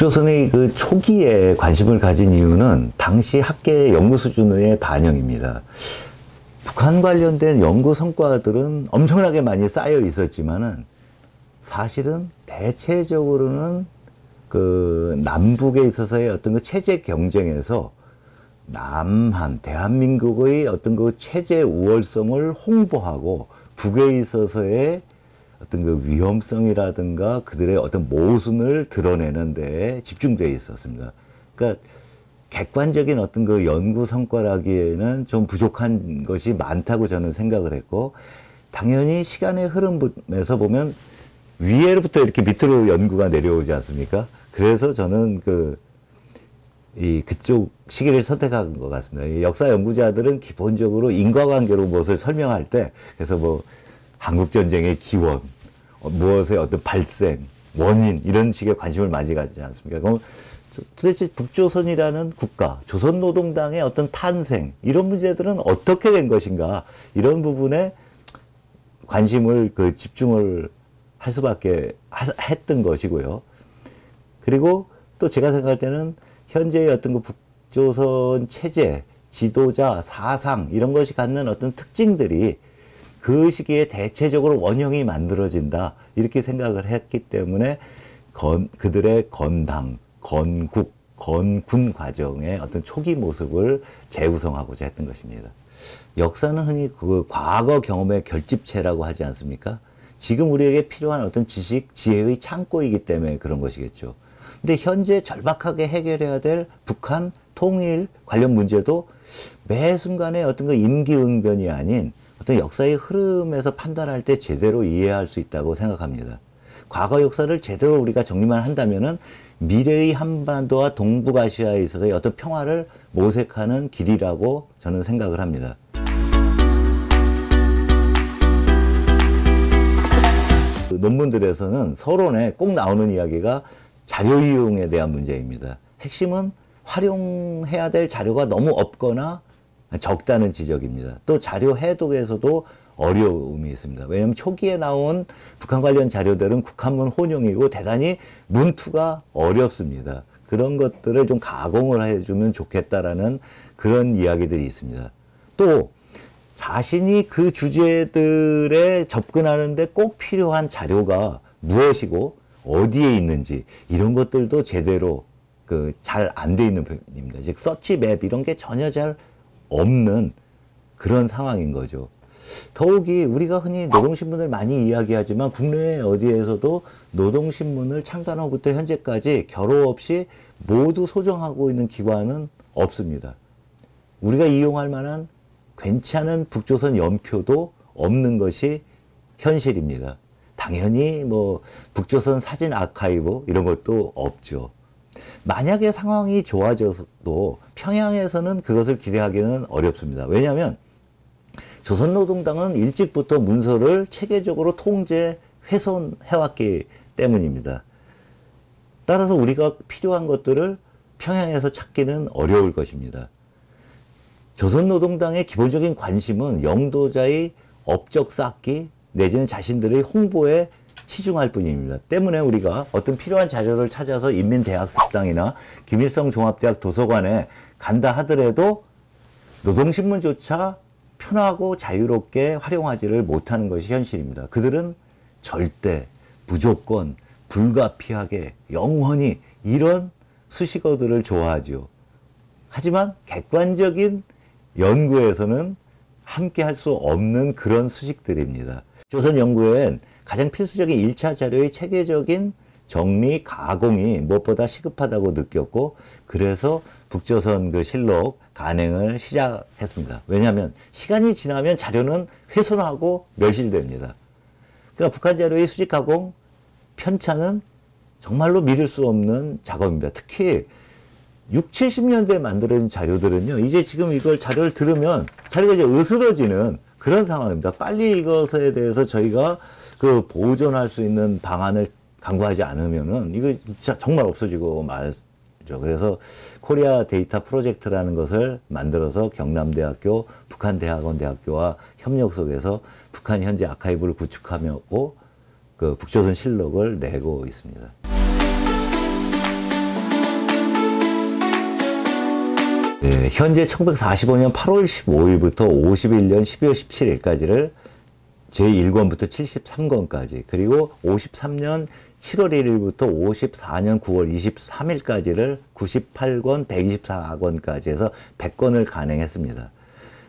북조선이 그 초기에 관심을 가진 이유는 당시 학계의 연구 수준의 반영입니다. 북한 관련된 연구 성과들은 엄청나게 많이 쌓여 있었지만은 사실은 대체적으로는 그 남북에 있어서의 어떤 그 체제 경쟁에서 남한, 대한민국의 어떤 그 체제 우월성을 홍보하고 북에 있어서의 어떤 그 위험성이라든가 그들의 어떤 모순을 드러내는 데에 집중되어 있었습니다. 그러니까 객관적인 어떤 그 연구 성과라기에는 좀 부족한 것이 많다고 저는 생각을 했고, 당연히 시간의 흐름에서 보면 위에로부터 이렇게 밑으로 연구가 내려오지 않습니까? 그래서 저는 그쪽 시기를 선택한 것 같습니다. 역사 연구자들은 기본적으로 인과관계로 무엇을 설명할 때, 그래서 뭐 한국전쟁의 기원, 무엇의 어떤 발생, 원인, 이런 식의 관심을 많이 가지지 않습니까? 그럼 도대체 북조선이라는 국가, 조선노동당의 어떤 탄생, 이런 문제들은 어떻게 된 것인가, 이런 부분에 관심을 집중을 할 수밖에 했던 것이고요. 그리고 또 제가 생각할 때는 현재의 어떤 그 북조선 체제, 지도자, 사상, 이런 것이 갖는 어떤 특징들이 그 시기에 대체적으로 원형이 만들어진다, 이렇게 생각을 했기 때문에 그들의 건당, 건국, 건군 과정의 어떤 초기 모습을 재구성하고자 했던 것입니다. 역사는 흔히 그 과거 경험의 결집체라고 하지 않습니까? 지금 우리에게 필요한 어떤 지식, 지혜의 창고이기 때문에 그런 것이겠죠. 근데 현재 절박하게 해결해야 될 북한 통일 관련 문제도 매 순간에 어떤 그 임기응변이 아닌 어떤 역사의 흐름에서 판단할 때 제대로 이해할 수 있다고 생각합니다. 과거 역사를 제대로 우리가 정리만 한다면은 미래의 한반도와 동북아시아에 있어서의 어떤 평화를 모색하는 길이라고 저는 생각을 합니다. 논문들에서는 서론에 꼭 나오는 이야기가 자료 이용에 대한 문제입니다. 핵심은 활용해야 될 자료가 너무 없거나 적다는 지적입니다. 또 자료 해독에서도 어려움이 있습니다. 왜냐하면 초기에 나온 북한 관련 자료들은 국한문 혼용이고 대단히 문투가 어렵습니다. 그런 것들을 좀 가공을 해주면 좋겠다라는 그런 이야기들이 있습니다. 또 자신이 그 주제들에 접근하는데 꼭 필요한 자료가 무엇이고 어디에 있는지, 이런 것들도 제대로 잘 안 돼 있는 편입니다. 즉 서치 맵 이런 게 전혀 잘 없는 그런 상황인 거죠. 더욱이 우리가 흔히 노동신문을 많이 이야기하지만 국내에 어디에서도 노동신문을 창간호부터 현재까지 결호 없이 모두 소정하고 있는 기관은 없습니다. 우리가 이용할 만한 괜찮은 북조선 연표도 없는 것이 현실입니다. 당연히 뭐 북조선 사진 아카이브 이런 것도 없죠. 만약에 상황이 좋아져도 평양에서는 그것을 기대하기는 어렵습니다. 왜냐하면 조선노동당은 일찍부터 문서를 체계적으로 통제, 훼손해왔기 때문입니다. 따라서 우리가 필요한 것들을 평양에서 찾기는 어려울 것입니다. 조선노동당의 기본적인 관심은 영도자의 업적 쌓기 내지는 자신들의 홍보에 치중할 뿐입니다. 때문에 우리가 어떤 필요한 자료를 찾아서 인민대학습당이나 김일성 종합대학 도서관에 간다 하더라도 노동신문조차 편하고 자유롭게 활용하지를 못하는 것이 현실입니다. 그들은 절대, 무조건, 불가피하게, 영원히 이런 수식어들을 좋아하죠. 하지만 객관적인 연구에서는 함께 할 수 없는 그런 수식들입니다. 조선 연구엔 가장 필수적인 1차 자료의 체계적인 정리, 가공이 무엇보다 시급하다고 느꼈고, 그래서 북조선 그 실록 간행을 시작했습니다. 왜냐하면 시간이 지나면 자료는 훼손하고 멸실됩니다. 그러니까 북한 자료의 수집, 가공, 편찬은 정말로 미룰 수 없는 작업입니다. 특히 60, 70년대에 만들어진 자료들은요, 이제 지금 이걸 자료를 들으면 자료가 이제 으스러지는 그런 상황입니다. 빨리 이것에 대해서 저희가 보존할 수 있는 방안을 강구하지 않으면은 이거 진짜 정말 없어지고 말죠. 그래서 코리아 데이터 프로젝트라는 것을 만들어서 경남대학교, 북한대학원대학교와 협력 속에서 북한 현재 아카이브를 구축하고 그 북조선 실록을 내고 있습니다. 네, 현재 1945년 8월 15일부터 51년 12월 17일까지를 제1권부터 73권까지, 그리고 53년 7월 1일부터 54년 9월 23일까지를 98권, 124권까지 해서 100권을 간행했습니다.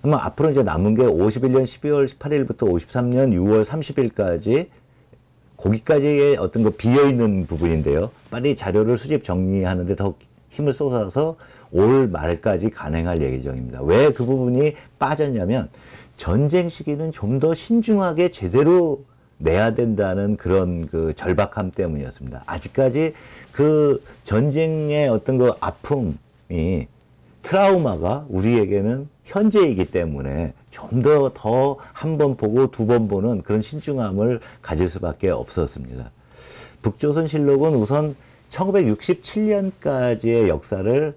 그러면 앞으로 이제 남은 게 51년 12월 18일부터 53년 6월 30일까지, 거기까지의 어떤 거 비어있는 부분인데요. 빨리 자료를 수집 정리하는데 더 힘을 쏟아서 올 말까지 간행할 예정입니다. 왜 그 부분이 빠졌냐면, 전쟁 시기는 좀 더 신중하게 제대로 내야 된다는 그런 그 절박함 때문이었습니다. 아직까지 그 전쟁의 어떤 그 아픔이, 트라우마가 우리에게는 현재이기 때문에 좀 더 한 번 보고 두 번 보는 그런 신중함을 가질 수밖에 없었습니다. 북조선실록은 우선 1967년까지의 역사를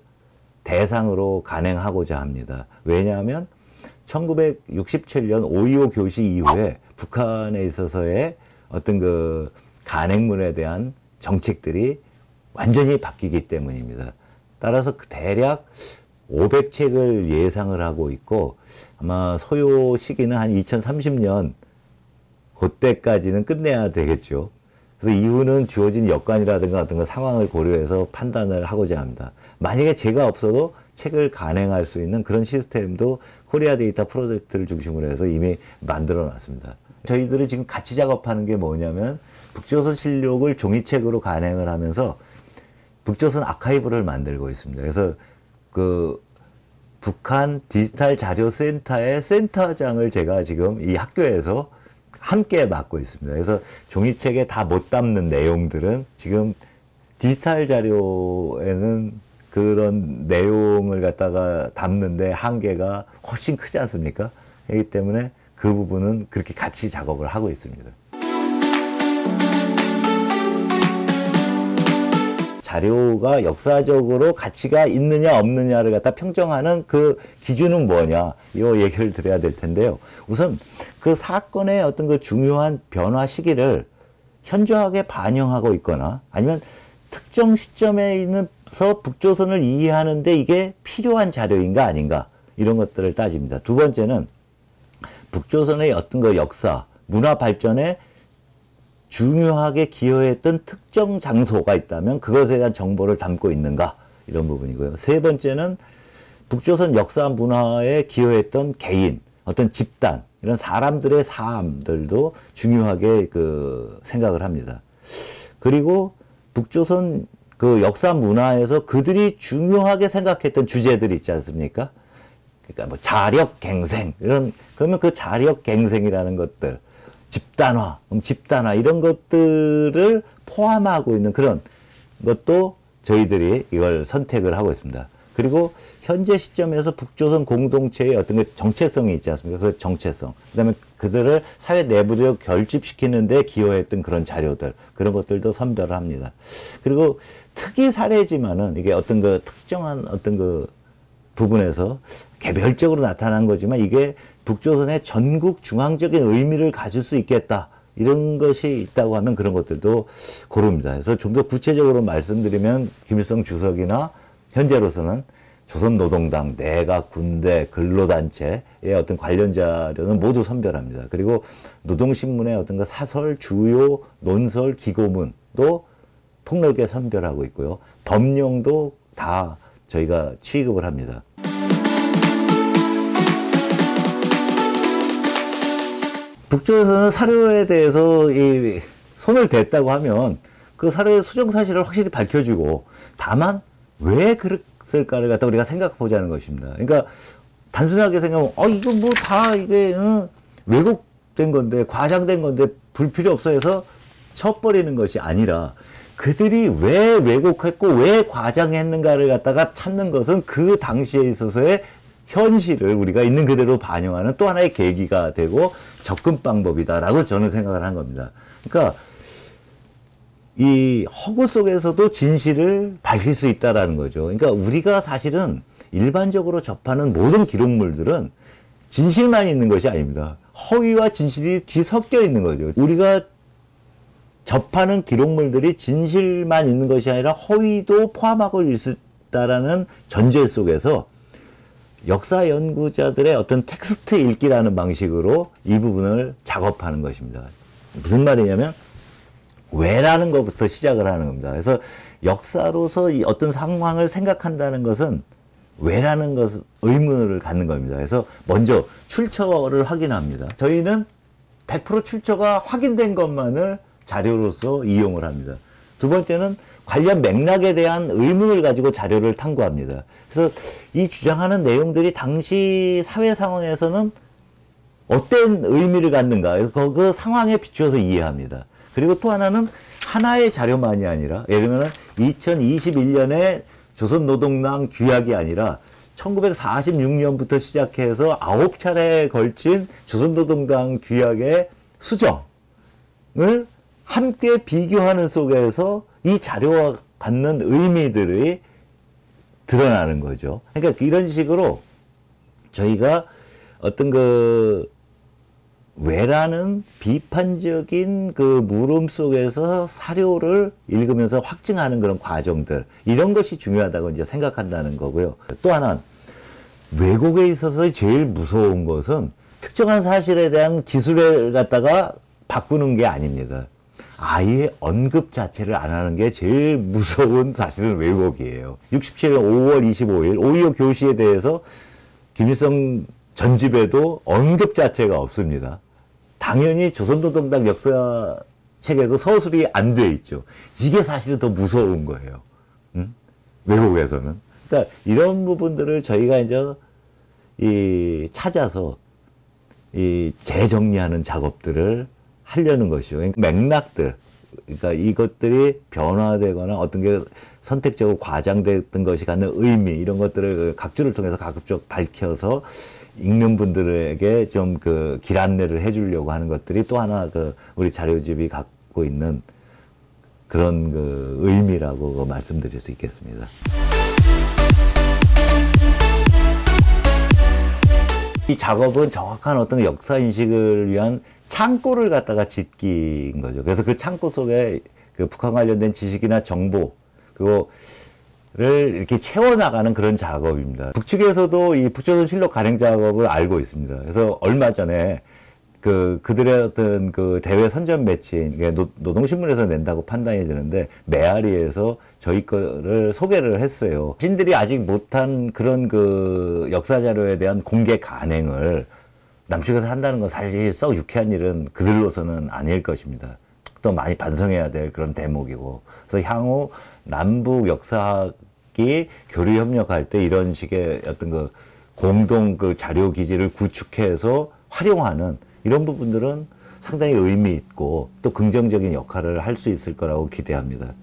대상으로 간행하고자 합니다. 왜냐하면 1967년 5.25 교시 이후에 북한에 있어서의 어떤 그 간행문에 대한 정책들이 완전히 바뀌기 때문입니다. 따라서 대략 500책을 예상을 하고 있고, 아마 소요 시기는 한 2030년 그때까지는 끝내야 되겠죠. 그래서 이후는 주어진 여건이라든가 어떤 그 상황을 고려해서 판단을 하고자 합니다. 만약에 제가 없어도 책을 간행할 수 있는 그런 시스템도 코리아 데이터 프로젝트를 중심으로 해서 이미 만들어 놨습니다. 저희들이 지금 같이 작업하는 게 뭐냐면, 북조선 실록을 종이책으로 간행을 하면서 북조선 아카이브를 만들고 있습니다. 그래서 그 북한 디지털 자료센터의 센터장을 제가 지금 이 학교에서 함께 맡고 있습니다. 그래서 종이책에 다 못 담는 내용들은 지금 디지털 자료에는 그런 내용을 갖다가 담는데 한계가 훨씬 크지 않습니까? 그렇기 때문에 그 부분은 그렇게 같이 작업을 하고 있습니다. 자료가 역사적으로 가치가 있느냐 없느냐를 갖다 평정하는 그 기준은 뭐냐, 이 얘기를 드려야 될 텐데요. 우선 그 사건의 어떤 그 중요한 변화 시기를 현저하게 반영하고 있거나, 아니면 특정 시점에 있는서 북조선을 이해하는데 이게 필요한 자료인가 아닌가, 이런 것들을 따집니다. 두 번째는 북조선의 어떤 그 역사, 문화 발전에 중요하게 기여했던 특정 장소가 있다면 그것에 대한 정보를 담고 있는가, 이런 부분이고요. 세 번째는 북조선 역사 문화에 기여했던 개인, 어떤 집단, 이런 사람들의 삶들도 중요하게 그 생각을 합니다. 그리고 북조선 그 역사 문화에서 그들이 중요하게 생각했던 주제들이 있지 않습니까? 그러니까 뭐 자력갱생, 그러면 그 자력갱생이라는 것들, 집단화, 집단화, 이런 것들을 포함하고 있는 그런 것도 저희들이 이걸 선택을 하고 있습니다. 그리고 현재 시점에서 북조선 공동체의 어떤 그 정체성이 있지 않습니까? 그 정체성. 그 다음에 그들을 사회 내부적으로 결집시키는 데 기여했던 그런 자료들, 그런 것들도 선별을 합니다. 그리고 특이 사례지만은 이게 어떤 그 특정한 어떤 그 부분에서 개별적으로 나타난 거지만 이게 북조선의 전국 중앙적인 의미를 가질 수 있겠다, 이런 것이 있다고 하면 그런 것들도 고릅니다. 그래서 좀 더 구체적으로 말씀드리면, 김일성 주석이나 현재로서는 조선노동당, 내각, 군대, 근로단체의 어떤 관련 자료는 모두 선별합니다. 그리고 노동신문의 어떤 그 사설, 주요, 논설, 기고문도 폭넓게 선별하고 있고요. 법령도 다 저희가 취급을 합니다. 북조선은 사료에 대해서 이 손을 댔다고 하면 그 사료의 수정 사실을 확실히 밝혀주고, 다만 왜 그랬을까를 갖다 우리가 생각해 보자는 것입니다. 그러니까 단순하게 생각하면 이거 뭐 다 이게 왜곡된 건데, 과장된 건데 불필요 없어 해서 쳐버리는 것이 아니라, 그들이 왜 왜곡했고 왜 과장했는가를 갖다가 찾는 것은 그 당시에 있어서의 현실을 우리가 있는 그대로 반영하는 또 하나의 계기가 되고 접근 방법이다라고 저는 생각을 한 겁니다. 그러니까 이 허구 속에서도 진실을 밝힐 수 있다라는 거죠. 그러니까 우리가 사실은 일반적으로 접하는 모든 기록물들은 진실만 있는 것이 아닙니다. 허위와 진실이 뒤섞여 있는 거죠. 우리가 접하는 기록물들이 진실만 있는 것이 아니라 허위도 포함하고 있다라는 전제 속에서 역사 연구자들의 어떤 텍스트 읽기라는 방식으로 이 부분을 작업하는 것입니다. 무슨 말이냐면 왜라는 것부터 시작을 하는 겁니다. 그래서 역사로서 이 어떤 상황을 생각한다는 것은 왜라는 것을 의문을 갖는 겁니다. 그래서 먼저 출처를 확인합니다. 저희는 100% 출처가 확인된 것만을 자료로서 이용을 합니다. 두 번째는 관련 맥락에 대한 의문을 가지고 자료를 탐구합니다. 그래서 이 주장하는 내용들이 당시 사회 상황에서는 어떤 의미를 갖는가, 그 상황에 비추어서 이해합니다. 그리고 또 하나는 하나의 자료만이 아니라, 예를 들면 2021년에 조선노동당 규약이 아니라 1946년부터 시작해서 9차례에 걸친 조선노동당 규약의 수정을 함께 비교하는 속에서 이 자료와 갖는 의미들이 드러나는 거죠. 그러니까 이런 식으로 저희가 어떤 그 왜라는 비판적인 그 물음 속에서 사료를 읽으면서 확증하는 그런 과정들, 이런 것이 중요하다고 이제 생각한다는 거고요. 또 하나는 왜곡에 있어서 제일 무서운 것은 특정한 사실에 대한 기술을 갖다가 바꾸는 게 아닙니다. 아예 언급 자체를 안 하는 게 제일 무서운 사실은 왜곡이에요. 67년 5월 25일 5.25 교시에 대해서 김일성 전집에도 언급 자체가 없습니다. 당연히 조선노동당 역사책에도 서술이 안 돼 있죠. 이게 사실은 더 무서운 거예요. 왜곡에서는. 그러니까 이런 부분들을 저희가 이제 찾아서 재정리하는 작업들을 하려는 것이죠. 그러니까 맥락들, 그러니까 이것들이 변화되거나 어떤 게 선택적으로 과장됐던 것이 갖는 의미, 이런 것들을 각주를 통해서 가급적 밝혀서 읽는 분들에게 좀 그 길 안내를 해주려고 하는 것들이 또 하나 그 우리 자료집이 갖고 있는 그런 그 의미라고 말씀드릴 수 있겠습니다. 이 작업은 정확한 어떤 역사 인식을 위한 창고를 갖다가 짓긴 거죠. 그래서 그 창고 속에 그 북한 관련된 지식이나 정보, 그거를 이렇게 채워나가는 그런 작업입니다. 북측에서도 이 북조선실록 간행 작업을 알고 있습니다. 그래서 얼마 전에 그들의 어떤 그 대외 선전 매체인, 노동신문에서 낸다고 판단이 되는데, 메아리에서 저희 거를 소개를 했어요. 신들이 아직 못한 그런 그 역사 자료에 대한 공개 간행을 남측에서 한다는 건 사실 썩 유쾌한 일은 그들로서는 아닐 것입니다. 또 많이 반성해야 될 그런 대목이고, 그래서 향후 남북 역사학이 교류 협력할 때 이런 식의 어떤 그 공동 그 자료 기지를 구축해서 활용하는 이런 부분들은 상당히 의미 있고 또 긍정적인 역할을 할 수 있을 거라고 기대합니다.